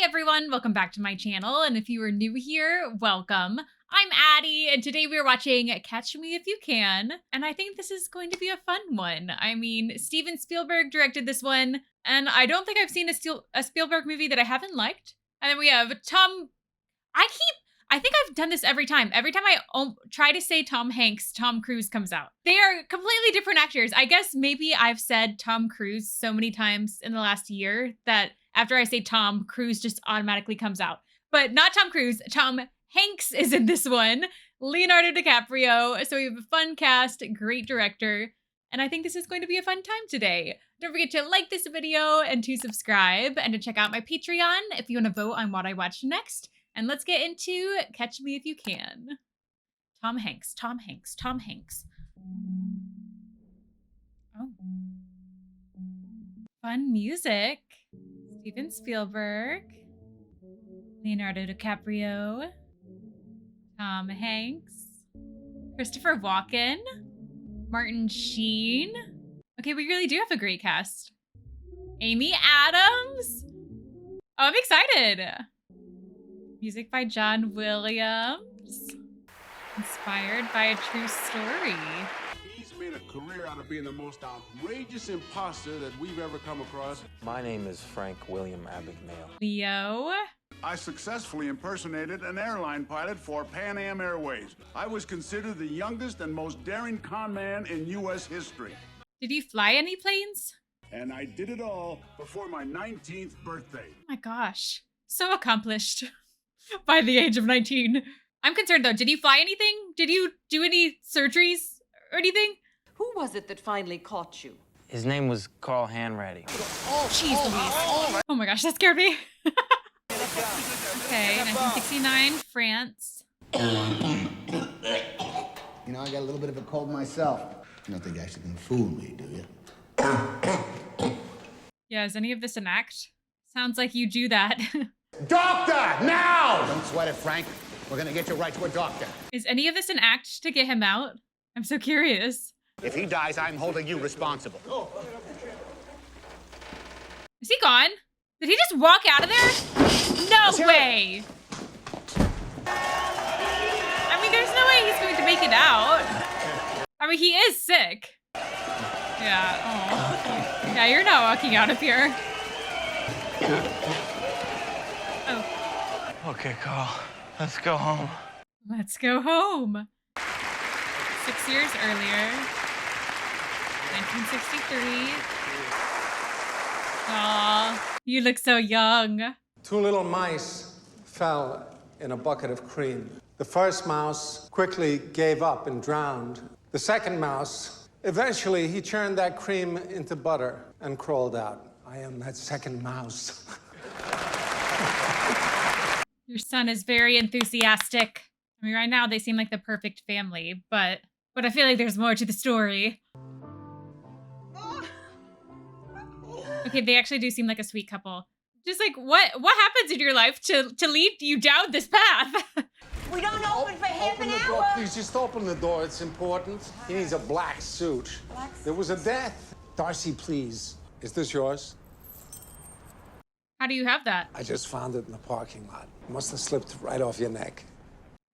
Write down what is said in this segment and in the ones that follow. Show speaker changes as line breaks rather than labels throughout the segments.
everyone, welcome back to my channel, and if you are new here, welcome. I'm Addie, and today we are watching Catch Me If You Can, and I think this is going to be a fun one. I mean, Steven Spielberg directed this one, and I don't think I've seen a Spielberg movie that I haven't liked. And then we have I think I've done this every time. Every time I try to say Tom Hanks, Tom Cruise comes out. They are completely different actors. I guess maybe I've said Tom Cruise so many times in the last year that after I say Tom, Cruise just automatically comes out. But not Tom Cruise, Tom Hanks is in this one. Leonardo DiCaprio. So we have a fun cast, great director. And I think this is going to be a fun time today. Don't forget to like this video and to subscribe and to check out my Patreon if you want to vote on what I watch next. And let's get into Catch Me If You Can. Tom Hanks, Tom Hanks, Tom Hanks. Oh. Fun music. Steven Spielberg. Leonardo DiCaprio. Tom Hanks. Christopher Walken. Martin Sheen. Okay, we really do have a great cast. Amy Adams. Oh, I'm excited. Music by John Williams. Inspired by a true story.
He's made a career out of being the most outrageous imposter that we've ever come across.
My name is Frank William Abagnale.
Leo.
I successfully impersonated an airline pilot for Pan Am Airways. I was considered the youngest and most daring con man in U.S. history.
Did you fly any planes?
And I did it all before my 19th birthday.
Oh my gosh. So accomplished by the age of 19. I'm concerned though. Did you fly anything? Did you do any surgeries or anything?
Who was it that finally caught you?
His name was Carl Hanratty.
Jeez Louise. Oh my gosh, that scared me. Okay, 1969, France.
You know, I got a little bit of a cold myself. You don't think you actually can fool me, do you?
Yeah, is any of this an act? Sounds like you do that.
Doctor, now! Don't sweat it, Frank. We're gonna get you right to a doctor.
Is any of this an act to get him out? I'm so curious.
If he dies, I'm holding you responsible.
Is he gone? Did he just walk out of there? No way! I mean, there's no way he's going to make it out. I mean, he is sick. Yeah, oh. Yeah, you're not walking out of here. Oh.
Okay, Carl. Let's go home.
Let's go home. 6 years earlier. 1963. Aw, you look so young.
Two little mice fell in a bucket of cream. The first mouse quickly gave up and drowned. The second mouse, eventually he churned that cream into butter and crawled out. I am that second mouse.
Your son is very enthusiastic. I mean, right now they seem like the perfect family, but I feel like there's more to the story. Okay, they actually do seem like a sweet couple. Just like, what happens in your life to lead you down this path?
We don't open for half an
Door,
hour.
please, just open the door. It's important. He needs a black suit. There was a death. Darcy, please. Is this yours?
How do you have that?
I just found it in the parking lot. It must have slipped right off your neck.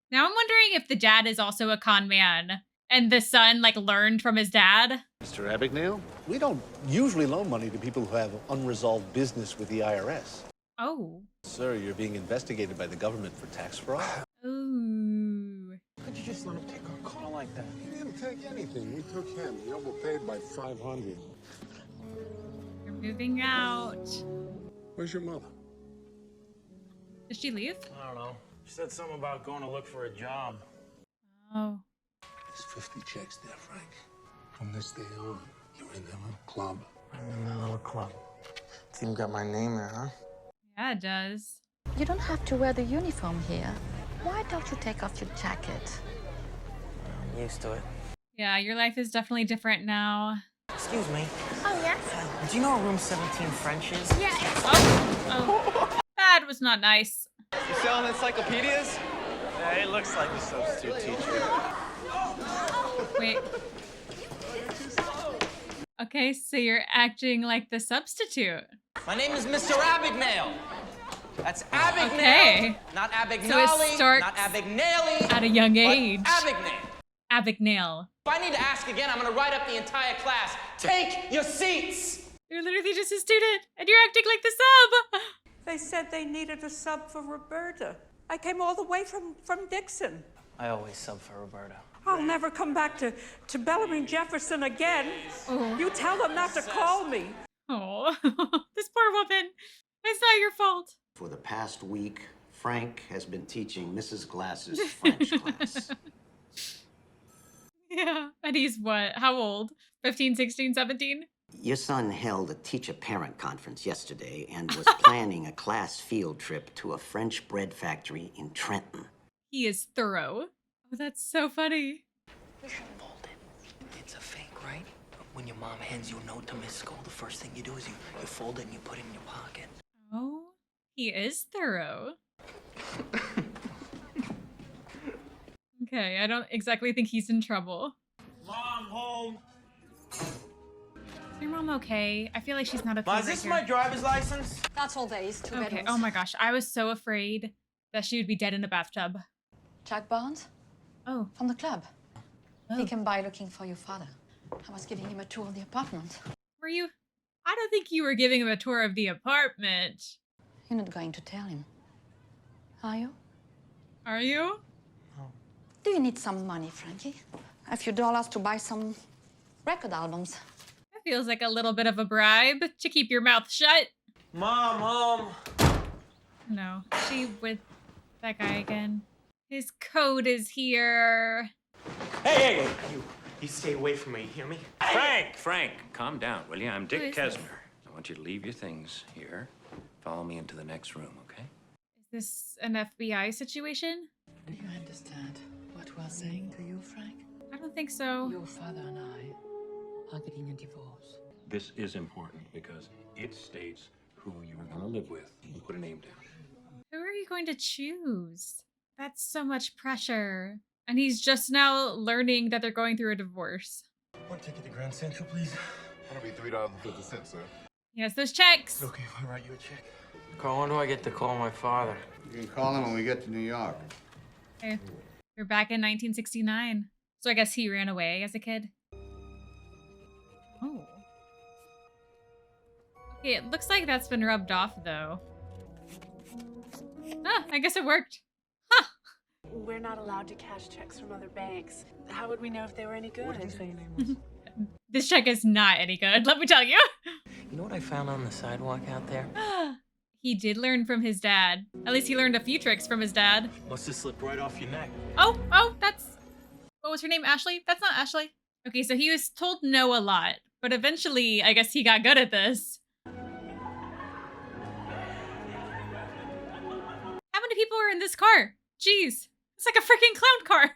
Now I'm wondering if the dad is also a con man and the son like learned from his dad.
Mr. Abagnale, we don't usually loan money to people who have unresolved business with the IRS.
Oh.
Sir, you're being investigated by the government for tax fraud.
Ooh.
Could you just let him take our car like that? He didn't take anything. We took him. He overpaid by $500.
You're moving out.
Where's your mother?
Did she leave?
I don't know. She said something about going to look for a job.
Oh.
There's 50 checks there, Frank. From this day on, you're in that little club.
I'm in that little club. It's even got my name there, huh?
Yeah, it does.
You don't have to wear the uniform here. Why don't you take off your jacket?
I'm used to it.
Yeah, your life is definitely different now.
Excuse me.
Oh, yes?
Do you know where room 17 French is?
Yeah.
Oh. That was not nice.
You selling encyclopedias? Yeah, he looks like a substitute teacher.
Wait. Okay, so you're acting like the substitute.
My name is Mr. Abagnale. That's Abagnale.
Okay.
Not Abagnale.
So it starts
not Abagnale.
at a young age.
Abagnale.
Abagnale.
If I need to ask again, I'm gonna write up the entire class. Take your seats.
You're literally just a student, and you're acting like the sub.
They said they needed a sub for Roberta. I came all the way from Dixon.
I always sub for Roberta.
I'll never come back to Bellamy Jefferson again.
Oh.
You tell them not to call me.
Oh, this poor woman. It's not your fault.
For the past week, Frank has been teaching Mrs. Glass's French class.
Yeah, and he's what? How old? 15, 16, 17?
Your son held a teacher-parent conference yesterday and was planning a class field trip to a French bread factory in Trenton.
He is thorough. Oh, that's so funny.
You should fold it. It's a fake, right? When your mom hands you a note to miss school, the first thing you do is you fold it and you put it in your pocket.
Oh, he is thorough. Okay, I don't exactly think he's in trouble.
Mom, home.
Is your mom okay? I feel like she's not okay.
Ma, is this my driver's license?
That's all there is to it.
Okay, oh my gosh. I was so afraid that she would be dead in a bathtub.
Jack Barnes?
Oh.
From the club.
Oh.
He came by looking for your father. I was giving him a tour of the apartment.
Were you? I don't think you were giving him a tour of the apartment.
You're not going to tell him, are you?
Are you?
Do you need some money, Frankie? A few dollars to buy some record albums.
That feels like a little bit of a bribe to keep your mouth shut.
Mom, home.
No, she with that guy again. His code is here.
Hey, you stay away from me, you hear me?
Frank, calm down, will you? I'm
Who
Dick
is this?
Kesner. I want you to leave your things here. Follow me into the next room, okay?
Is this an FBI situation?
Do you understand what we're saying to you, Frank?
I don't think so.
Your father and I are getting a divorce.
This is important because it states who you are going to live with. You put a name down.
Who are you going to choose? That's so much pressure. And he's just now learning that they're going through a divorce.
One ticket to Grand Central, please.
That'll be $3.50, sir.
Yes, those checks.
Okay, I'll write you a check.
Carl, when do I get to call my father?
You can call him when we get to New York.
Okay. You're back in 1969. So I guess he ran away as a kid. Oh. Okay, it looks like that's been rubbed off, though. Ah, I guess it worked. Huh.
We're not allowed to cash checks from other banks. How would we know if they were any good?
What did you say your name was?
This check is not any good, let me tell you.
You know what I found on the sidewalk out there?
He did learn from his dad. At least he learned a few tricks from his dad.
Must have slipped right off your neck.
Oh, that's... What was her name? Ashley? That's not Ashley. Okay, so he was told no a lot, but eventually, I guess he got good at this. How many people are in this car? Jeez, it's like a freaking clown car.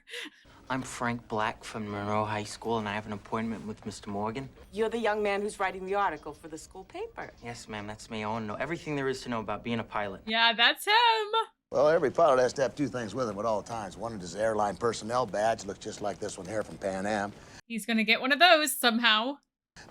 I'm Frank Black from Monroe High School, and I have an appointment with Mr. Morgan.
You're the young man who's writing the article for the school paper.
Yes, ma'am, that's me. I want to know everything there is to know about being a pilot.
Yeah, that's him.
Well, every pilot has to have two things with him at all times. One is his airline personnel badge, looks just like this one here from Pan Am.
He's gonna get one of those somehow.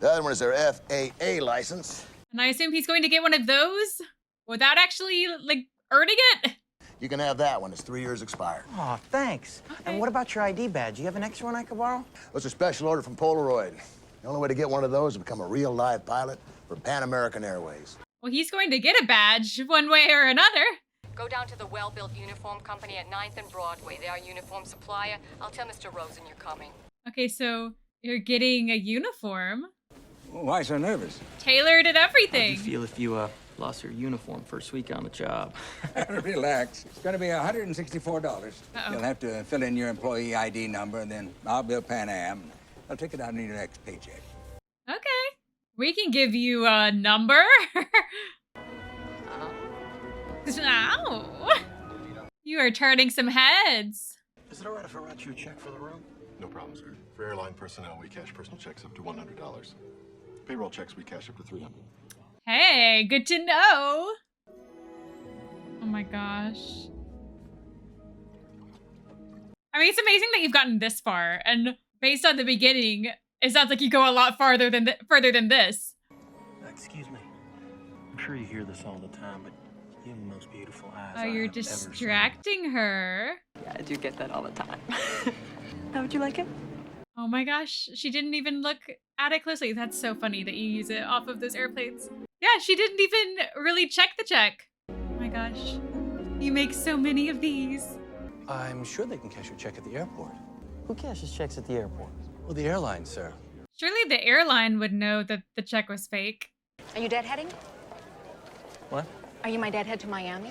The other one is their FAA license.
And I assume he's going to get one of those without actually, like, earning it?
You can have that one. It's 3 years expired.
Oh, thanks.
Okay.
And what about your ID badge? You have an extra one I could borrow?
It's a special order from Polaroid. The only way to get one of those is to become a real live pilot for Pan American Airways.
Well, he's going to get a badge one way or another.
Go down to the Well-Built Uniform Company at 9th and Broadway. They are uniform supplier. I'll tell Mr. Rosen you're coming.
Okay, so you're getting a uniform.
Why so nervous?
Tailored and everything.
How'd you feel if you lost your uniform first week on the job?
Relax. It's going to be $164.
Uh-oh.
You'll have to fill in your employee ID number, and then I'll bill Pan Am. I'll take it out in your next paycheck.
Okay. We can give you a number. Ow. You are turning some heads.
Is it all right if I write you a check for the room? No problem, sir. For airline personnel, we cash personal checks up to $100. Payroll checks, we cash up to $300.
Hey, good to know. Oh my gosh. I mean, it's amazing that you've gotten this far, and based on the beginning, it sounds like you go a lot farther than this.
Excuse me. I'm sure you hear this all the time, but
You have the most beautiful eyes.
Oh, you're distracting her.
Yeah, I do get that all the time. How would you like it?
Oh my gosh, she didn't even look at it closely. That's so funny that you use it off of those airplanes. Yeah, she didn't even really check the check. Oh my gosh. You make so many of these.
I'm sure they can cash your check at the airport.
Who cashes checks at the airport?
Well, the airline, sir.
Surely the airline would know that the check was fake.
Are you deadheading?
What?
Are you my deadhead to Miami?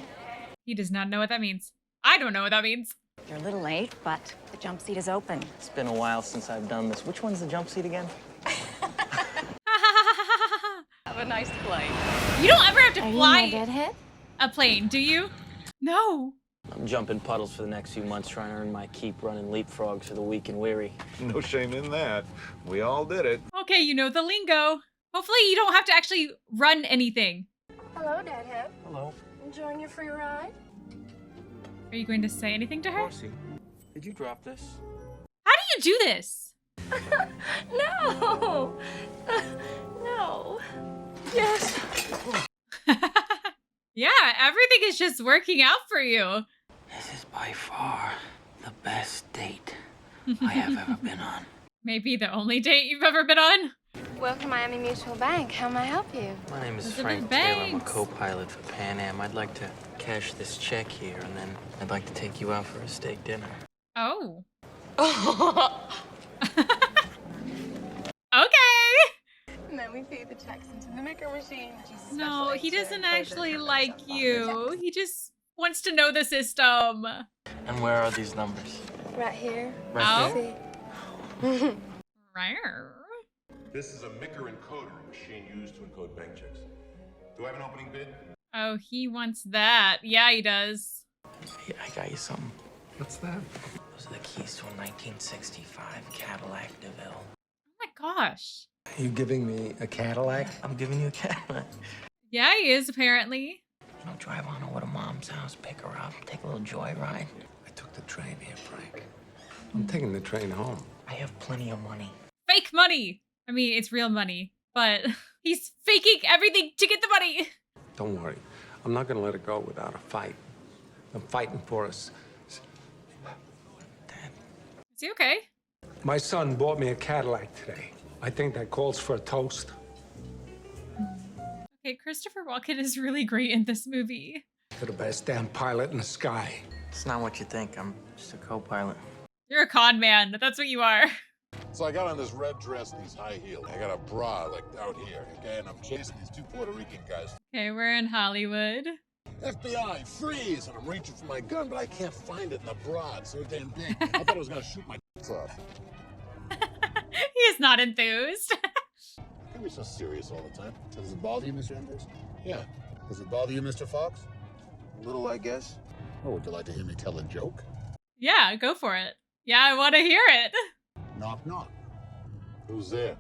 He does not know what that means. I don't know what that means.
You're a little late, but the jump seat is open.
It's been a while since I've done this. Which one's the jump seat again?
Have a nice flight.
You don't ever have to
Are
fly
you my deadhead?
a plane, do you? No.
I'm jumping puddles for the next few months, trying to earn my keep running leapfrogs for the weak and weary.
No shame in that. We all did it.
Okay, you know the lingo. Hopefully you don't have to actually run anything.
Hello, Deadhead.
Hello.
Enjoying your free ride?
Are you going to say anything to her?
Marcy, did you drop this?
How do you do this?
No! No. Yes.
Yeah, everything is just working out for you.
This is by far the best date I have ever been on.
Maybe the only date you've ever been on.
Welcome, Miami Mutual Bank. How may I help you?
My name is
Elizabeth
Frank Taylor. I'm a
Banks.
co-pilot for Pan Am. I'd like to cash this check here, and then I'd like to take you out for a steak dinner.
Oh. Okay.
And then we feed the checks into the maker machine.
No, he doesn't actually like you. He just wants to know the system.
And where are these numbers?
Right here.
Right
there? Rare.
This is a Micker encoder, a machine used to encode bank checks. Do I have an opening bid?
Oh, he wants that. Yeah, he does.
Hey, I got you something.
What's that?
Those are the keys to a 1965 Cadillac DeVille.
Oh my gosh.
Are you giving me a Cadillac?
I'm giving you a Cadillac.
Yeah, he is apparently.
You know, drive on over to Mom's house, pick her up, take a little joyride.
I took the train here, Frank. I'm taking the train home.
I have plenty of money.
Fake money. I mean, it's real money, but he's faking everything to get the money.
Don't worry. I'm not going to let it go without a fight. I'm fighting for us.
Dad.
Is he okay?
My son bought me a Cadillac today. I think that calls for a toast.
Okay, Christopher Walken is really great in this movie.
To the best damn pilot in the sky.
It's not what you think. I'm just a co-pilot.
You're a con man. That's what you are.
So I got on this red dress and these high heels. I got a bra like out here, okay? And I'm chasing these two Puerto Rican guys.
Okay, we're in Hollywood.
FBI, freeze! And I'm reaching for my gun, but I can't find it in the bra. It's so damn big. I thought I was gonna shoot my off.
He is not enthused.
Can't be so serious all the time. Does it bother you, Mr. Embers? Yeah. Does it bother you, Mr. Fox? A little, I guess. Oh, would you like to hear me tell a joke?
Yeah, go for it. Yeah, I want to hear it.
Knock, knock. Who's there?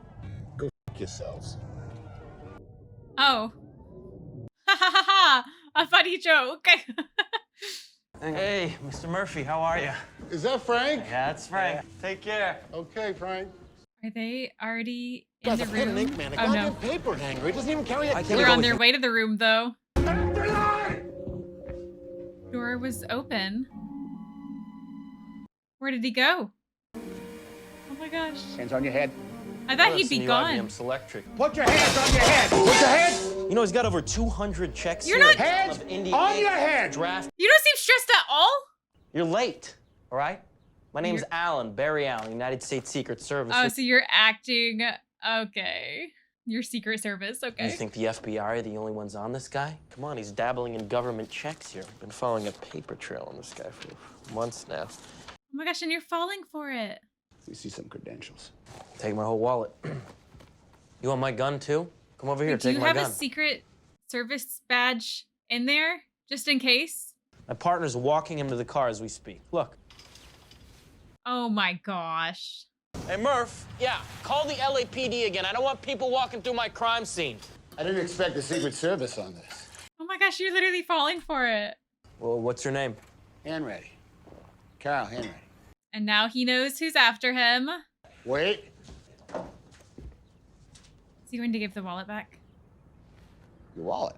Go f*** yourselves.
Oh. Ha ha ha ha. A funny joke.
Hey, Mr. Murphy, how are you?
Is that Frank?
Yeah, that's Frank. Take care.
Okay, Frank.
Are they already in
Guys,
the
a pen and
room?
ink, man. A
Oh
goddamn
no.
paper hanger. It doesn't even carry a
They're on their way to the room though. Door was open. Where did he go? Oh my gosh.
Hands on your head.
I thought he'd be gone.
IBM Selectric.
Put your hands on your head. Put your hands
You know, he's got over 200 checks
You're
here.
not-
Hands
of India
on
Inc.
your head.
Draft.
You don't seem stressed at all.
You're late, all right? My name's Alan, Barry Allen, United States Secret Service.
Oh, so you're acting. Okay. Your Secret Service.
You
Okay.
think the FBI are the only ones on this guy? Come on, he's dabbling in government checks here. I've been following a paper trail on this guy for months now.
Oh my gosh, and you're falling for it.
We see some credentials.
Take my whole wallet. You want my gun too? Come over here,
Do
take
you
my
have
gun.
a Secret Service badge in there just in case?
My partner's walking him to the car as we speak. Look.
Oh my gosh.
Hey, Murph. Yeah, call the LAPD again. I don't want people walking through my crime scene.
I didn't expect the Secret Service on this.
Oh my gosh, you're literally falling for it.
Well, what's your name?
Henry. Carl Henry.
And now he knows who's after him.
Wait.
Is he going to give the wallet back?
Your wallet.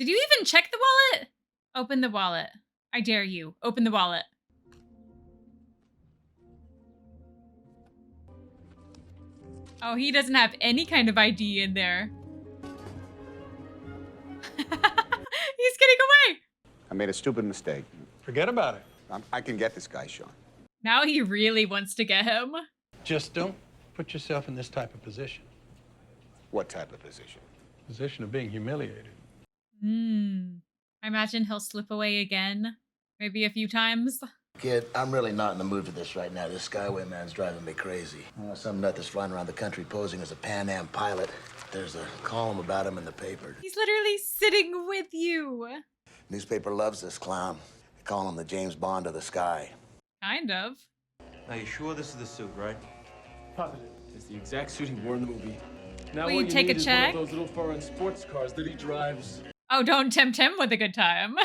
Did you even check the wallet? Open the wallet. I dare you. Open the wallet. Oh, he doesn't have any kind of ID in there. He's getting away.
I made a stupid mistake.
Forget about it.
I can get this guy, Sean.
Now he really wants to get him.
Just don't put yourself in this type of position.
What type of position?
Position of being humiliated.
I imagine he'll slip away again. Maybe a few times.
Kid, I'm really not in the mood for this right now. This Skyway man's driving me crazy. Some nut that's flying around the country posing as a Pan Am pilot. There's a column about him in the paper.
He's literally sitting with you.
Newspaper loves this clown. They call him the James Bond of the sky.
Kind of.
Now, you sure this is the suit, right?
Positive. It's the exact suit he wore in the movie. Now
Will
what
you take
need
a
is
check?
one of those little foreign sports cars that he drives.
Oh, don't tempt him with a good time.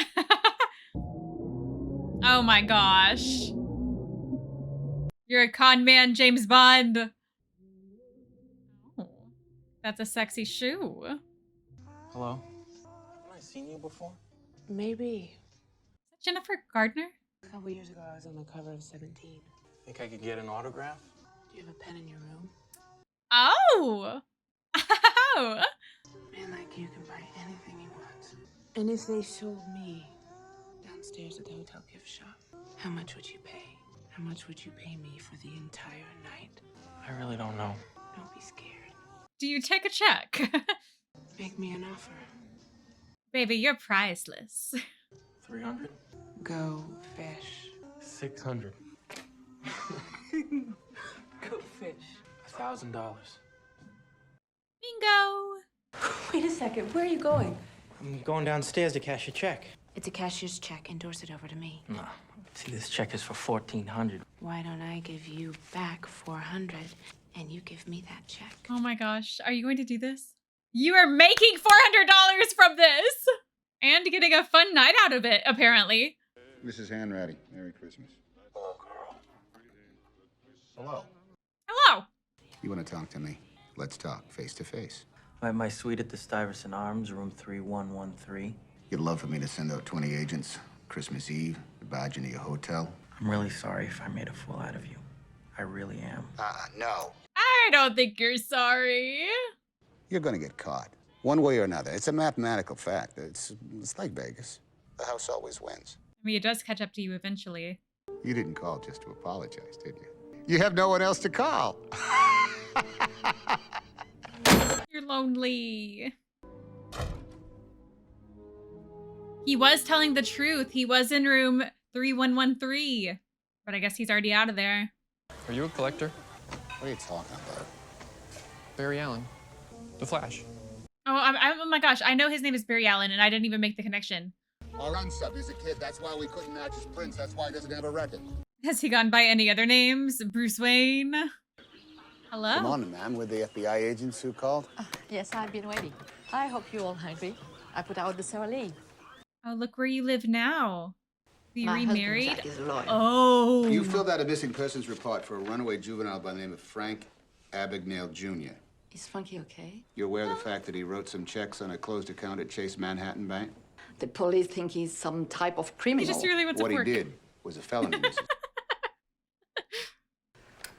Oh my gosh. You're a con man, James Bond. Oh, that's a sexy shoe.
Hello? Have I seen you before?
Maybe.
Is that Jennifer Gardner?
A couple years ago, I was on the cover of 17.
Think I could get an autograph?
Do you have a pen in your room?
Oh! Oh!
A man like you can buy anything he wants. And if they sold me downstairs at the hotel gift shop, how much would you pay? How much would you pay me for the entire night?
I really don't know.
Don't be scared.
Do you take a check?
Make me an offer.
Baby, you're priceless.
300?
Go fish.
600.
Go fish.
$1,000.
Bingo!
Wait a second, where are you going?
I'm going downstairs to cash a check.
It's a cashier's check. Endorse it over to me.
No. See, this check is for $1,400.
Why don't I give you back $400 and you give me that check?
Oh my gosh, are you going to do this? You are making $400 from this! And getting a fun night out of it, apparently.
Mrs. Hanratty, Merry Christmas.
Oh, girl.
Hello.
Hello!
You want to talk to me? Let's talk face to face.
I'm at my suite at the Stuyvesant Arms, room 3113.
You'd love for me to send out 20 agents Christmas Eve to barge into your hotel?
I'm really sorry if I made a fool out of you. I really am.
No.
I don't think you're sorry.
You're going to get caught. One way or another. It's a mathematical fact. It's like Vegas. The house always wins.
I mean, it does catch up to you eventually.
You didn't call just to apologize, did you? You have no one else to call.
You're lonely. He was telling the truth. He was in room 3113. But I guess he's already out of there.
Are you a collector?
What are you talking about?
Barry Allen. The Flash.
Oh, oh my gosh. I know his name is Barry Allen, and I didn't even make the connection.
Our unsub is a kid. That's why we couldn't match his prints. That's why he doesn't have a record.
Has he gone by any other names? Bruce Wayne? Hello?
Come on, ma'am. We're the FBI agents who called.
Yes, I've been waiting. I hope you're all hungry. I put out the ceremony.
Oh, look where you live now. Are you remarried?
Jack is a lawyer.
Oh.
You filled out a missing persons report for a runaway juvenile by the name of Frank Abagnale Jr.
Is Frankie okay?
You're aware of the fact that he wrote some checks on a closed account at Chase Manhattan Bank?
The police think he's some type of criminal.
He just really wants
What
to
he
work.
did was a felony.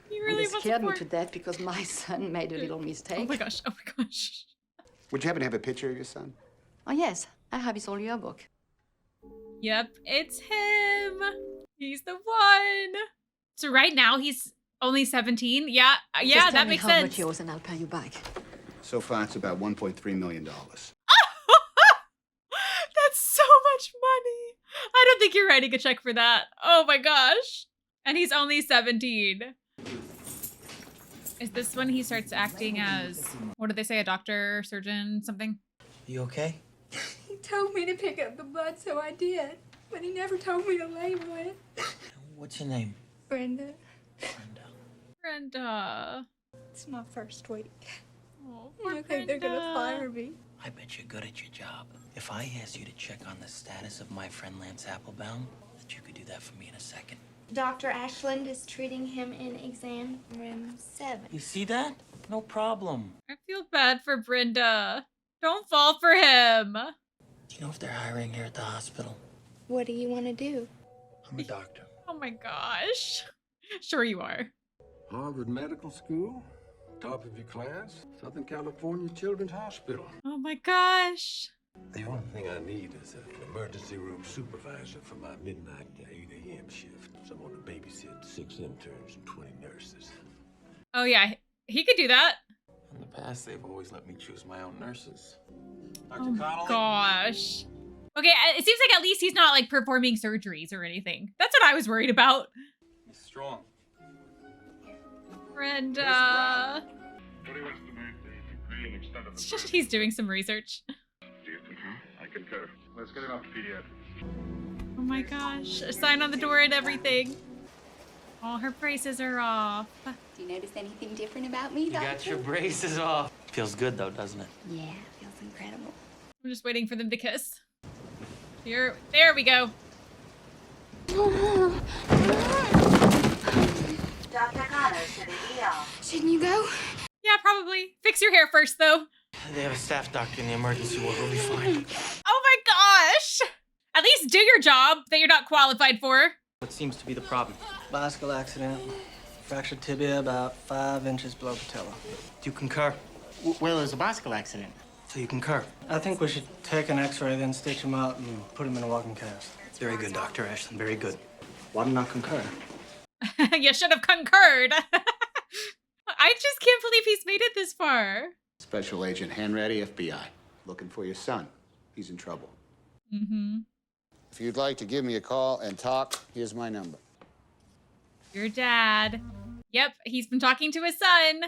He really
They
wants
scared
to
me
work.
to death because my son made a little mistake.
Oh my gosh, oh my gosh.
Would you happen to have a picture of your son?
Oh, yes. I have his old yearbook.
Yep, it's him. He's the one. So right now he's only 17. Yeah,
Just
yeah,
tell
that
me
makes
how
sense.
much yours and I'll pay you back.
So far, it's about $1.3 million.
That's so much money. I don't think you're writing a check for that. Oh my gosh. And he's only 17. Is this when he starts acting as, what did they say, a doctor, surgeon, something?
You okay?
He told me to pick up the blood, so I did. But he never told me to label it.
What's your name?
Brenda.
Brenda.
It's my first week.
Oh,
I don't think they're gonna fire me.
I bet you're good at your job. If I asked you to check on the status of my friend Lance Applebaum, that you could do that for me in a second.
Dr. Ashland is treating him in exam room 7.
You see that? No problem.
I feel bad for Brenda. Don't fall for him.
Do you know if they're hiring here at the hospital?
What do you want to do?
I'm a doctor.
Oh my gosh. Sure you are.
Harvard Medical School, top of your class, Southern California Children's Hospital.
Oh my gosh.
The only thing I need is an emergency room supervisor for my midnight to 8 a.m. shift. Someone to babysit 6 interns and 20 nurses.
Oh yeah, he could do that.
In the past, they've always let me choose my own nurses.
Oh my gosh. Okay, it seems like at least he's not like performing surgeries or anything. That's what I was worried about.
He's strong.
Brenda. He's doing some research.
Do you concur? I concur. Let's get him up to pediatrics.
Oh my gosh. A sign on the door and everything. All her braces are off.
Do you notice anything different about me,
You
Doctor?
got your braces off. Feels good though, doesn't it?
Yeah, feels incredible.
I'm just waiting for them to kiss. Here, there we go.
Dr. Connors to the ER.
Shouldn't you go?
Yeah, probably. Fix your hair first, though.
They have a staff doctor in the emergency ward. We'll be fine.
Oh my gosh! At least do your job that you're not qualified for.
What seems to be the problem?
Bicycle accident. Fractured tibia about 5 inches below patella.
Do you concur?
Well, it was a bicycle accident.
So you concur?
I think we should take an x-ray, then stitch him up and put him in a walking cast.
Very good, Dr. Ashton. Very good.
Why did not concur?
You should have concurred. I just can't believe he's made it this far.
Special Agent Hanratty, FBI. Looking for your son. He's in trouble.
Mm-hmm.
If you'd like to give me a call and talk, here's my number.
Your dad. Yep, he's been talking to his son.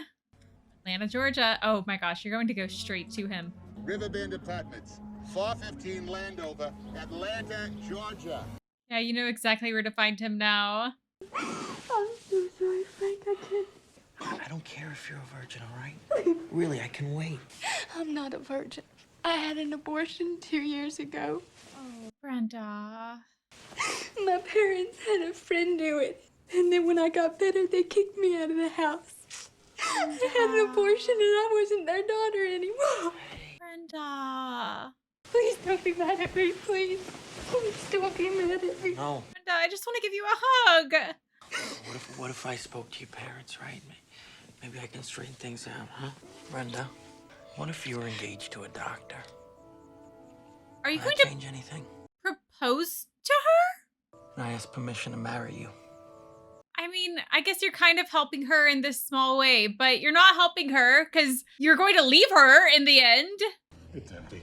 Atlanta, Georgia. Oh my gosh, you're going to go straight to him.
Riverbend Apartments, 415 Landover, Atlanta, Georgia.
Yeah, you know exactly where to find him now.
I'm so sorry, Frank. I can't.
I don't care if you're a virgin, all right? Really, I can wait.
I'm not a virgin. I had an abortion 2 years ago.
Oh, Brenda.
My parents had a friend do it. And then when I got better, they kicked me out of the house. I had an abortion and I wasn't their daughter anymore.
Brenda.
Please don't be mad at me, please. Please don't be mad at me.
No.
Brenda, I just want to give you a hug.
What if I spoke to your parents, right? Maybe I can straighten things out, huh? Brenda, what if you were engaged to a doctor?
Are you
Would
going
that
to
change anything?
propose to her?
I ask permission to marry you.
I mean, I guess you're kind of helping her in this small way, but you're not helping her because you're going to leave her in the end.
It's empty.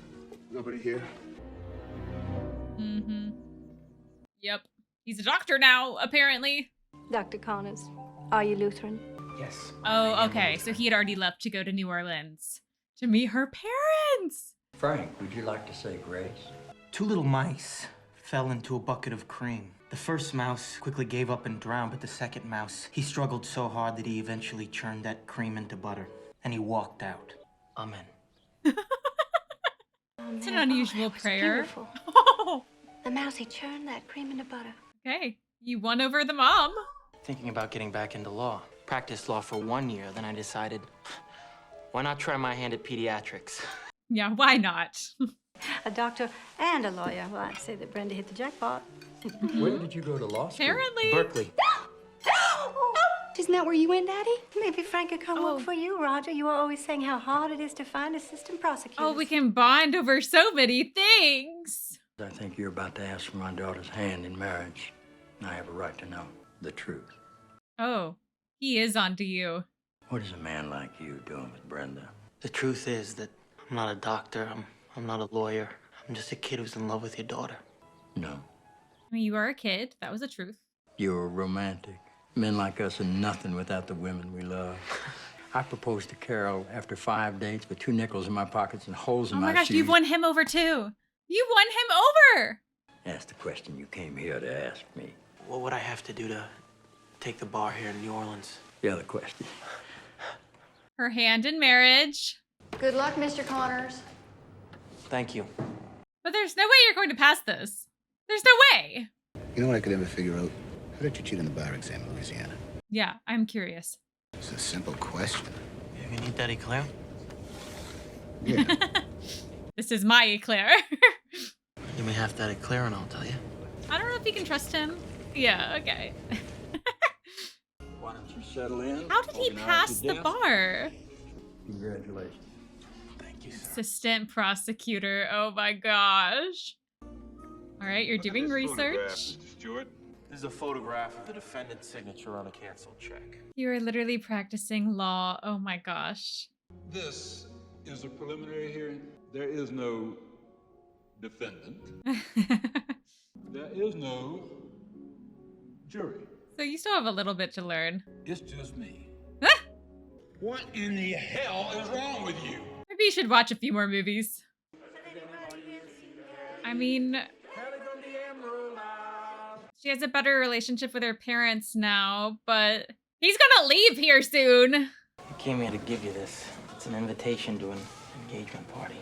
Nobody here.
Mm-hmm. Yep. He's a doctor now, apparently.
Dr. Connors, are you Lutheran?
Yes.
Oh, okay. So he had already left to go to New Orleans to meet her parents.
Frank, would you like to say grace?
2 little mice fell into a bucket of cream. The first mouse quickly gave up and drowned, but the second mouse, he struggled so hard that he eventually churned that cream into butter. And he walked out. Amen.
It's an unusual prayer.
Beautiful. The mousey churned that cream into butter.
Okay. You won over the mom.
Thinking about getting back into law. Practiced law for 1 year, then I decided, why not try my hand at pediatrics?
Yeah, why not?
A doctor and a lawyer. Well, I'd say that Brenda hit the jackpot.
Where did you go to law school?
Apparently.
Berkeley.
Isn't that where you went, Daddy?
Maybe Frank could come work for you, Roger. You are always saying how hard it is to find assistant prosecutors.
Oh, we can bond over so many things.
I think you're about to ask for my daughter's hand in marriage. I have a right to know the truth.
Oh, he is onto you.
What is a man like you doing with Brenda?
The truth is that I'm not a doctor, I'm not a lawyer. I'm just a kid who's in love with your daughter.
No.
I mean, you are a kid. That was the truth.
You're a romantic. Men like us are nothing without the women we love. I proposed to Carol after 5 dates with 2 nickels in my pockets and holes in
Oh
my
my gosh,
shoes.
you've won him over too. You won him over.
Ask the question you came here to ask me.
What would I have to do to take the bar here in New Orleans?
The other question.
Her hand in marriage.
Good luck, Mr. Connors.
Thank you.
But there's no way you're going to pass this. There's no way.
You know what I could never figure out? How did you cheat on the bar exam in Louisiana?
Yeah, I'm curious.
It's a simple question.
You need that eclair?
Yeah.
This is my eclair.
Give me half that eclair and I'll tell you.
if you can trust him. Yeah, okay.
Why don't you settle in?
How did he pass the bar?
Congratulations. Thank you, sir.
Assistant prosecutor. Oh my gosh. All right, you're doing research.
Stewart. This is a photograph of the defendant's signature on a canceled check.
You are literally practicing law. Oh my gosh.
This is a preliminary hearing. There is no defendant. There is no jury.
So you still have a little bit to learn.
It's just me. What in the hell is wrong with you?
Maybe you should watch a few more movies. I mean, she has a better relationship with her parents now, but he's gonna leave here soon.
I came here to give you this. It's an invitation to an engagement party.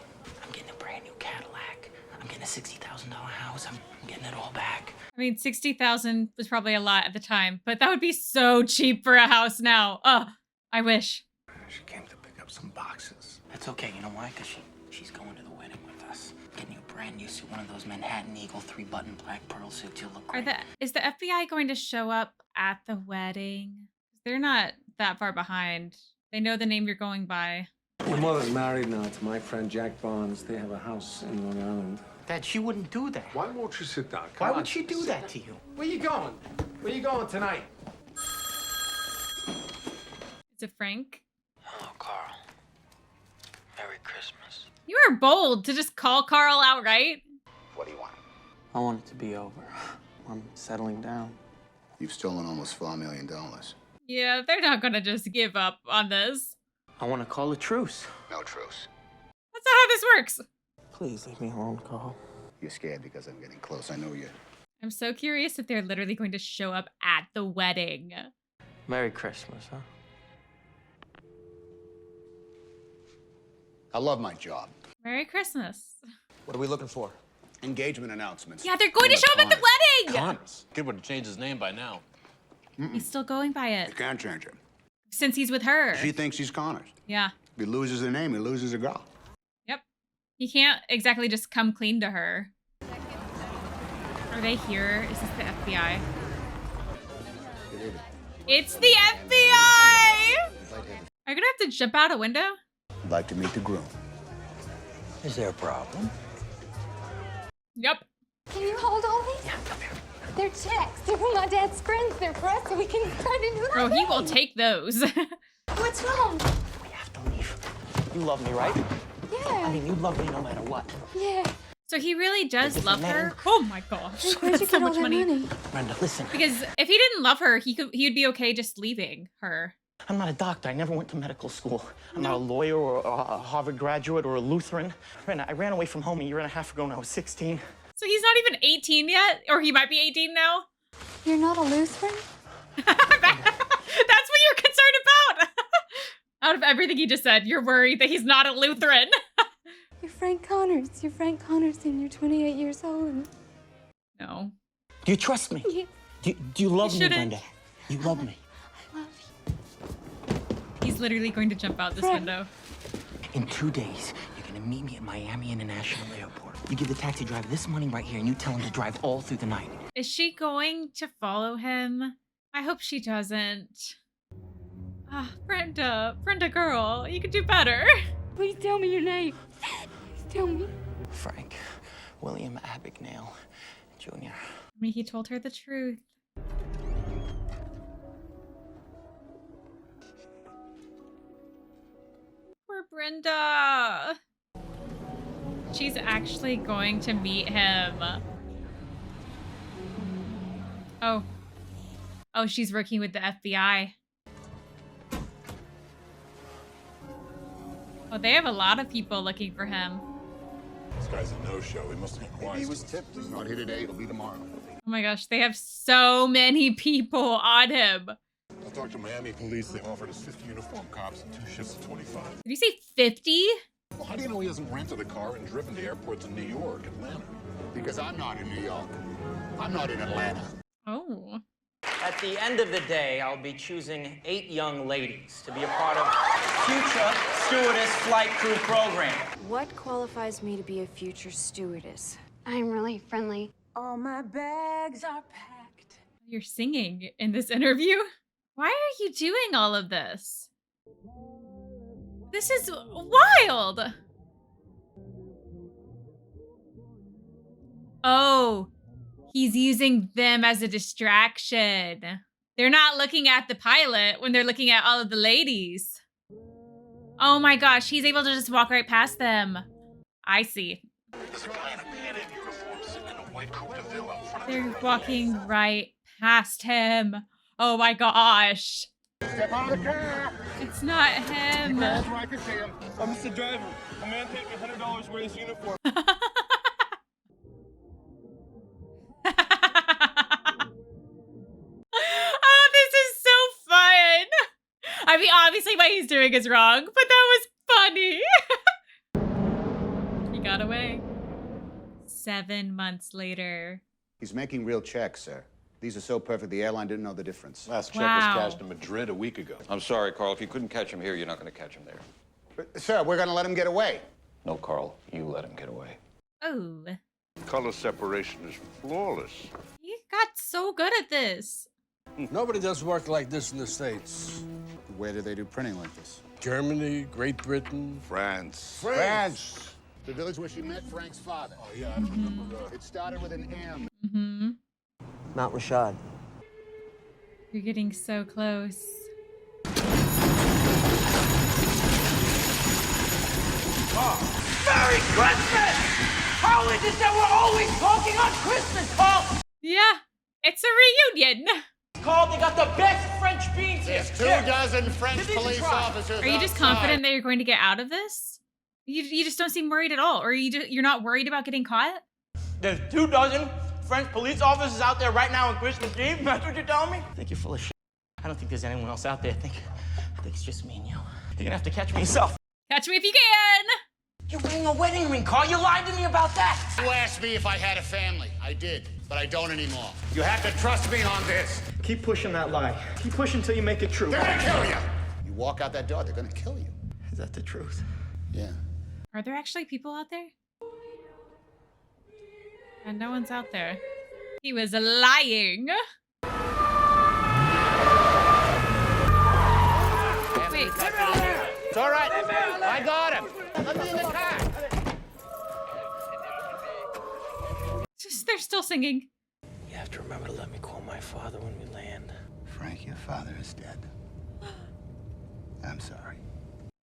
I'm getting a brand new Cadillac. I'm getting a $60,000 house. I'm getting it all back.
I mean, 60,000 was probably a lot at the time, but that would be so cheap for a house now. Oh, I wish.
She came to pick up some boxes. That's okay, you know why? Because she's going to the wedding with us. Getting you a brand new suit, one of those Manhattan Eagle 3-button black pearl suits. You'll look great.
Is the FBI going to show up at the wedding? They're not that far behind. They know the name you're going by.
My mother's married now to my friend Jack Barnes. They have a house in Long Island.
Dad, she wouldn't do that.
Why won't you sit down?
Why would she do that to you?
Where you going? Where you going tonight?
Is it Frank?
Hello, Carl. Merry Christmas.
You are bold to just call Carl outright.
What do you want?
I want it to be over. I'm settling down.
You've stolen almost $4 million.
Yeah, they're not gonna just give up on this.
I want to call a truce.
No truce.
That's not how this works.
Please leave me alone, Carl.
You're scared because I'm getting close. I know you.
I'm so curious if they're literally going to show up at the wedding.
Merry Christmas, huh?
I love my job.
Merry Christmas.
What are we looking for?
Engagement announcements.
Yeah, they're going to show up at the wedding!
Connors. Kid would have changed his name by now.
He's still going by it.
You can't change it.
Since he's with her.
She thinks he's Connors.
Yeah.
If he loses the name, he loses a girl.
Yep. He can't exactly just come clean to her. Are they here? Is this the FBI? It's the FBI! Are you gonna have to jump out a window?
I'd like to meet the groom.
Is there a problem?
Yep.
Can you hold all these?
Yeah, come here.
They're checks. They're from my dad's friends. They're for us, so we can try to do
Bro, he will take those.
What's wrong?
We have to leave. You love me, right?
Yeah.
I mean, you love me no matter what.
Yeah.
So he really does love her? Oh my gosh.
Where'd you
That's so
get all
much
that money?
Brenda, listen.
Because if he didn't love her, he'd be okay just leaving her.
I'm not a doctor. I never went to medical school. I'm not a lawyer or a Harvard graduate or a Lutheran. Brenda, I ran away from home a year and a half ago when I was 16.
So he's not even 18 yet? Or he might be 18 now?
You're not a Lutheran?
That's what you're concerned about! Out of everything he just said, you're worried that he's not a Lutheran.
You're Frank Connors. You're Frank Connors and you're 28 years old.
No.
Do you trust me?
Yeah.
Do you love me,
shouldn't.
Brenda? You love me.
I love you.
He's literally going to jump out this window.
In 2 days, you're gonna meet me at Miami International Airport. You give the taxi driver this money right here and you tell him to drive all through the night.
Is she going to follow him? I hope she doesn't. Ah, Brenda girl, you could do better.
Please tell me your name. Please tell me.
Frank William Abagnale Jr.
I mean, he told her the truth. Poor Brenda. She's actually going to meet him. Oh. Oh, she's working with the FBI. Oh, they have a lot of people looking for him.
This guy's a no-show. He must have been wise.
He was tipped. He's not here today. It'll be tomorrow.
Oh my gosh, they have so many people on him.
I talked to Miami police. They offered us 50 uniformed cops and 2 shifts of 25.
Did you say 50?
Well, how do you know he hasn't rented a car and driven to airports in New York, Atlanta?
Because I'm not in New York. I'm not in Atlanta.
Oh.
At the end of the day, I'll be choosing 8 young ladies to be a part of future stewardess flight crew program.
What qualifies me to be a future stewardess?
I'm really friendly.
All my bags are packed.
You're singing in this interview? Why are you doing all of this? This is wild. Oh, he's using them as a distraction. They're not looking at the pilot when they're looking at all of the ladies. Oh my gosh, he's able to just walk right past them. I see. They're walking right past him. Oh my gosh.
Step out of the car.
It's not him.
That's where I can see him. I'm Mr. Driver. A man paid me $100 for his uniform.
Oh, this is so fun. I mean, obviously what he's doing is wrong, but that was funny. He got away. 7 months later.
He's making real checks, sir. These are so perfect, the airline didn't know the difference.
Last check was cashed in Madrid a week ago.
I'm sorry, Carl. If you couldn't catch him here, you're not going to catch him there.
But, sir, we're going to let him get away.
No, Carl. You let him get away.
Oh.
Color separation is flawless.
You got so good at this.
Nobody does work like this in the States.
Where do they do printing like this?
Germany, Great Britain, France.
France! The village where she met Frank's father.
Oh, yeah, I remember that.
It started with an M.
Mm-hmm.
Mount Rashad.
You're getting so close.
Merry Christmas! How is it that we're always talking on Christmas, Carl?
Yeah, it's a reunion.
Carl, they got the best French beans here.
There's 24 French police officers.
Are you just confident that you're going to get out of this? You just don't seem worried at all. Or you're not worried about getting caught?
There's 24 French police officers out there right now on Christmas Eve. That's what you're telling me? I think you're full of shit. I don't think there's anyone else out there. I think it's just me and you. You're gonna have to catch me yourself.
Catch me if you can.
You're wearing a wedding ring, Carl. You lied to me about that.
You asked me if I had a family. I did, but I don't anymore. You have to trust me on this.
Keep pushing that lie. Keep pushing until you make it true.
They're gonna kill you. You walk out that door, they're gonna kill you.
Is that the truth?
Yeah.
Are there actually people out there? And no one's out there. He was lying. Wait.
It's all right. I got him. Let me in the car.
They're still singing.
You have to remember to let me call my father when we land.
Frank, your father is dead. I'm sorry.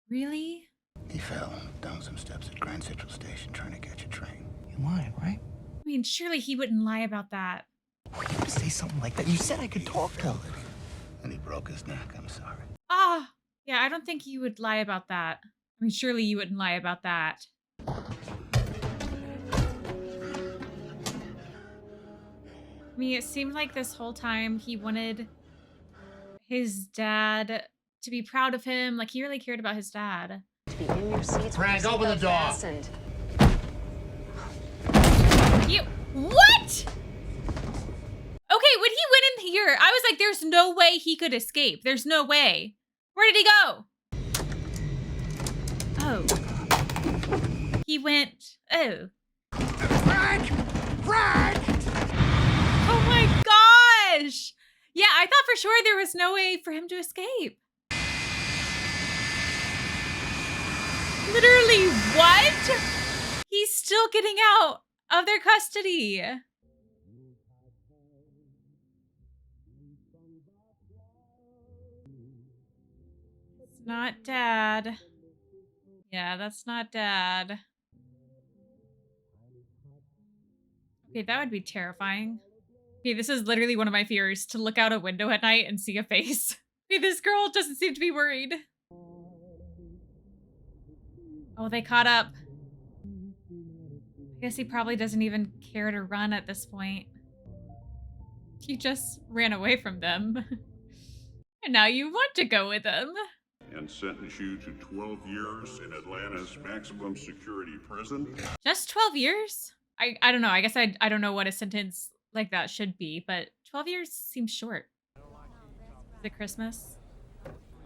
Really?
He fell down some steps at Grand Central Station trying to catch a train.
You're lying, right?
I mean, surely he wouldn't lie about that.
Why you would say something like that? You said I could talk to him.
And he broke his neck. I'm sorry.
Ah, yeah, I don't think you would lie about that. I mean, surely you wouldn't lie about that. I mean, it seemed like this whole time he wanted his dad to be proud of him. Like, he really cared about his dad.
To be in your seats.
Frank, open the door.
Fastened.
You, what? Okay, when he went in here, I was like, there's no way he could escape. There's no way. Where did he go? Oh. He went, oh.
Frank! Frank!
Oh my gosh! Yeah, I thought for sure there was no way for him to escape. Literally, what? He's still getting out of their custody. It's not Dad. Yeah, that's not Dad. Okay, that would be terrifying. Okay, this is literally one of my fears, to look out a window at night and see a face. Okay, this girl doesn't seem to be worried. Oh, they caught up. I guess he probably doesn't even care to run at this point. He just ran away from them. And now you want to go with him.
And sentence you to 12 years in Atlanta's maximum security prison.
Just 12 years? I don't know. I guess I don't know what a sentence like that should be, but 12 years seems short. Is it Christmas?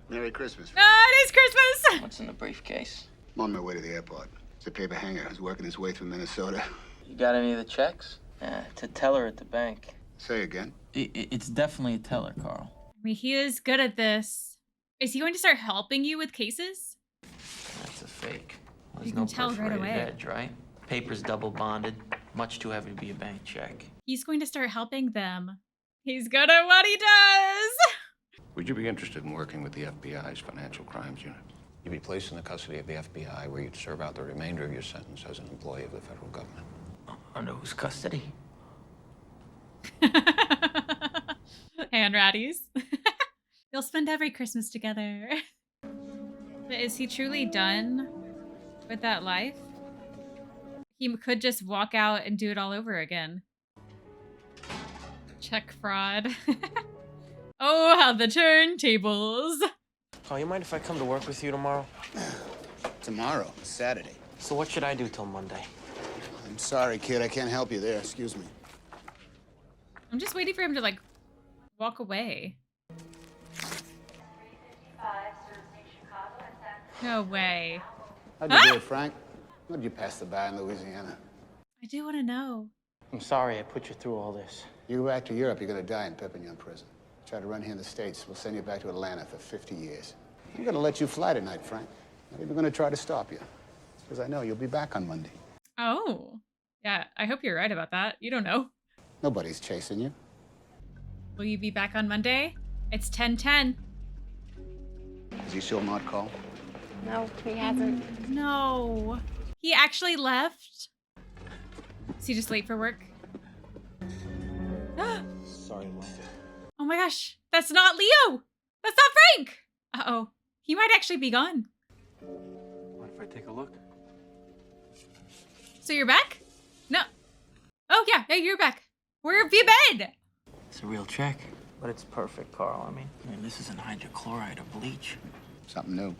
Merry Christmas.
It is Christmas!
What's in the briefcase?
I'm on my way to the airport. It's a paper hanger who's working his way through Minnesota.
You got any of the checks?
It's a teller at the bank.
Say again.
It's definitely a teller, Carl.
I mean, he is good at this. Is he going to start helping you with cases?
That's a fake. Well,
You
there's no
can tell right
perforated
away.
edge, right? Paper's double bonded. Much too heavy to be a bank check.
He's going to start helping them. He's good at what he does.
Would you be interested in working with the FBI's Financial Crimes Unit? You'd be placed in the custody of the FBI, where you'd serve out the remainder of your sentence as an employee of the federal government.
Under whose custody?
Hand ratties. They'll spend every Christmas together. But is he truly done with that life? He could just walk out and do it all over again. Check fraud. Oh, how the turntables.
Oh, you mind if I come to work with you tomorrow?
Tomorrow, Saturday.
So what should I do till Monday?
I'm sorry, kid. I can't help you there. Excuse me.
I'm just waiting for him to, like, walk away. No way.
How'd you do it, Frank? How'd you pass the bar in Louisiana?
I do want to know.
I'm sorry I put you through all this.
You go back to Europe, you're gonna die in Perpignan prison. Try to run here in the States, we'll send you back to Atlanta for 50 years. I'm gonna let you fly tonight, Frank. Not even gonna try to stop you. Because I know you'll be back on Monday.
Oh. Yeah, I hope you're right about that. You don't know.
Nobody's chasing you.
Will you be back on Monday? It's 10:10.
Has he still not called?
No, he hasn't.
No. He actually left? Is he just late for work?
Sorry, Mom.
Oh my gosh. That's not Leo. That's not Frank. Uh-oh. He might actually be gone.
Mind if I take a look?
So you're back? No. Oh, yeah, you're back. Where have you been?
It's a real check. But it's perfect, Carl. I mean, this isn't hydrochloride or bleach.
Something new.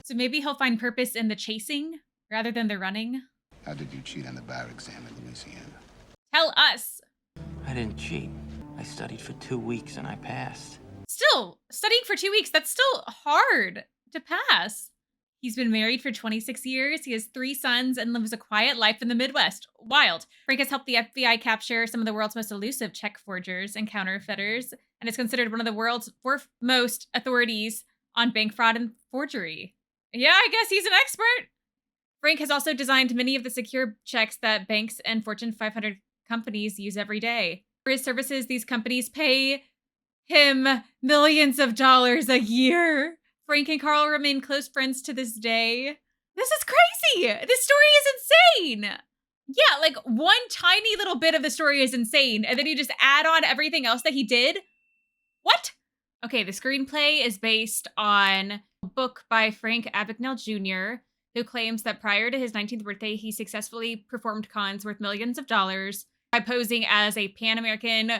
So maybe he'll find purpose in the chasing rather than the running.
How did you cheat on the bar exam in Louisiana?
Tell us.
I didn't cheat. I studied for 2 weeks and I passed.
Still, studying for 2 weeks, that's still hard to pass. He's been married for 26 years. He has 3 sons and lives a quiet life in the Midwest. Wild. Frank has helped the FBI capture some of the world's most elusive check forgers and counterfeiters, and is considered one of the world's foremost authorities on bank fraud and forgery. Yeah, I guess he's an expert. Frank has also designed many of the secure checks that banks and Fortune 500 companies use every day. For his services, these companies pay him millions of dollars a year. Frank and Carl remain close friends to this day. This is crazy. This story is insane. Yeah, like one tiny little bit of the story is insane, and then you just add on everything else that he did. What? Okay, the screenplay is based on a book by Frank Abagnale Jr., who claims that prior to his 19th birthday, he successfully performed cons worth millions of dollars by posing as a Pan-American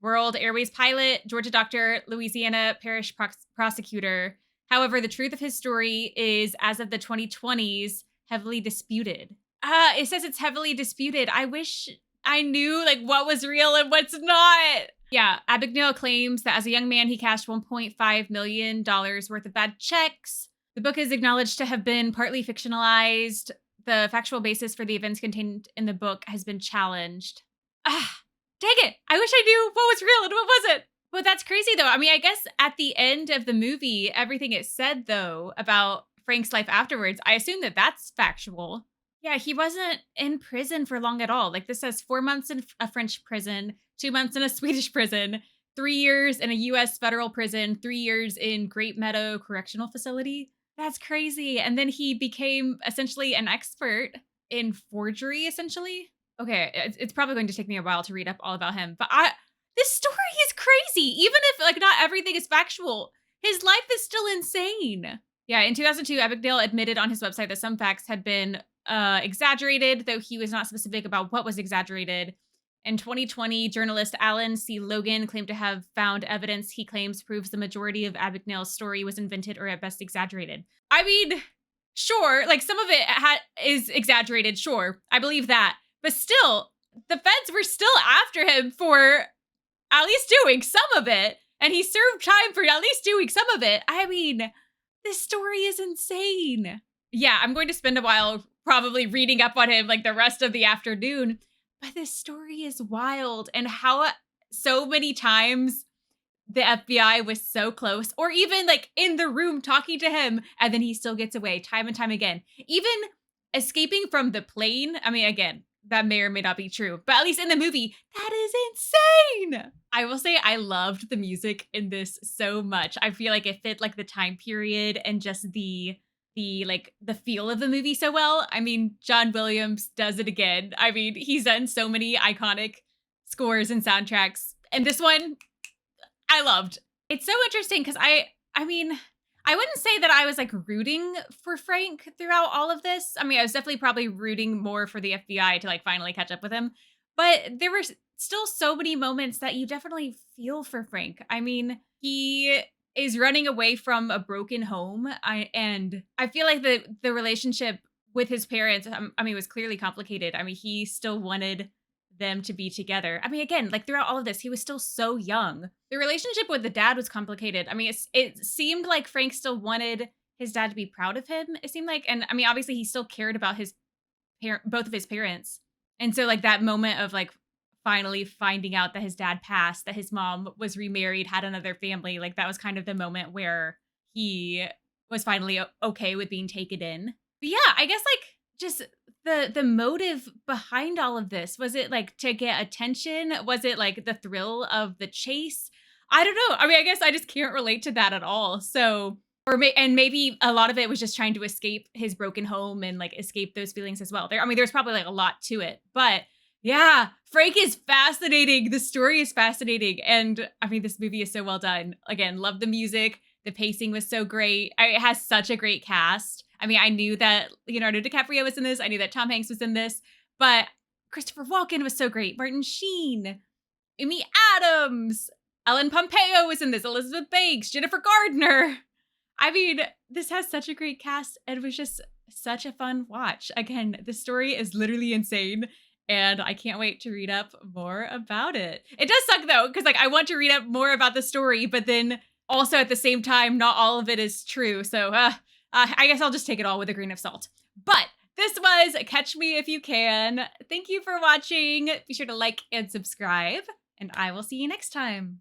World Airways pilot, Georgia doctor, Louisiana parish prosecutor. However, the truth of his story is, as of the 2020s, heavily disputed. It says it's heavily disputed. I wish I knew like what was real and what's not. Yeah, Abagnale claims that as a young man, he cashed $1.5 million worth of bad checks. The book is acknowledged to have been partly fictionalized. The factual basis for the events contained in the book has been challenged. Dang it. I wish I knew what was real and what wasn't. But that's crazy, though. I mean, I guess at the end of the movie, everything it said, though, about Frank's life afterwards, I assume that that's factual. Yeah, he wasn't in prison for long at all. Like, this says 4 months in a French prison, 2 months in a Swedish prison, 3 years in a U.S. federal prison, 3 years in Great Meadow Correctional Facility. That's crazy. And then he became essentially an expert in forgery, essentially. Okay, it's probably going to take me a while to read up all about him, but this story is crazy. Even if like not everything is factual, his life is still insane. Yeah, in 2002, Abagnale admitted on his website that some facts had been exaggerated, though he was not specific about what was exaggerated. In 2020, journalist Alan C. Logan claimed to have found evidence he claims proves the majority of Abagnale's story was invented or at best exaggerated. I mean, sure, like some of it is exaggerated, sure. I believe that. But still, the feds were still after him for at least doing some of it. And he served time for at least doing some of it. I mean, this story is insane. Yeah, I'm going to spend a while probably reading up on him like the rest of the afternoon. But this story is wild, and how so many times the FBI was so close, or even like in the room talking to him, and then he still gets away time and time again. Even escaping from the plane. I mean, again, that may or may not be true, but at least in the movie, that is insane. I will say I loved the music in this so much. I feel like it fit like the time period and just the feel of the movie so well. I mean, John Williams does it again. I mean, he's done so many iconic scores and soundtracks, and this one I loved. It's so interesting because I mean, I wouldn't say that I was like rooting for Frank throughout all of this. I mean, I was definitely probably rooting more for the FBI to like finally catch up with him, but there were still so many moments that you definitely feel for Frank. I mean, he is running away from a broken home, and I feel like the relationship with his parents, I mean, was clearly complicated. I mean, he still wanted them to be together. I mean, again, like throughout all of this, he was still so young. The relationship with the dad was complicated. I mean, it seemed like Frank still wanted his dad to be proud of him. It seemed like, and I mean, obviously he still cared about both of his parents. And so like that moment of like finally finding out that his dad passed, that his mom was remarried, had another family, like that was kind of the moment where he was finally okay with being taken in. But yeah, I guess like just the motive behind all of this, was it like to get attention? Was it like the thrill of the chase? I don't know. I mean, I guess I just can't relate to that at all. So, and maybe a lot of it was just trying to escape his broken home and like escape those feelings as well. I mean, there's probably like a lot to it, but yeah, Frank is fascinating. The story is fascinating. And I mean, this movie is so well done. Again, love the music. The pacing was so great. It has such a great cast. I mean, I knew that Leonardo DiCaprio was in this. I knew that Tom Hanks was in this, but Christopher Walken was so great. Martin Sheen, Amy Adams, Ellen Pompeo was in this, Elizabeth Banks, Jennifer Gardner. I mean, this has such a great cast, and it was just such a fun watch. Again, the story is literally insane, and I can't wait to read up more about it. It does suck though, because like I want to read up more about the story, but then also at the same time, not all of it is true. So I guess I'll just take it all with a grain of salt. But this was Catch Me If You Can. Thank you for watching. Be sure to like and subscribe, and I will see you next time.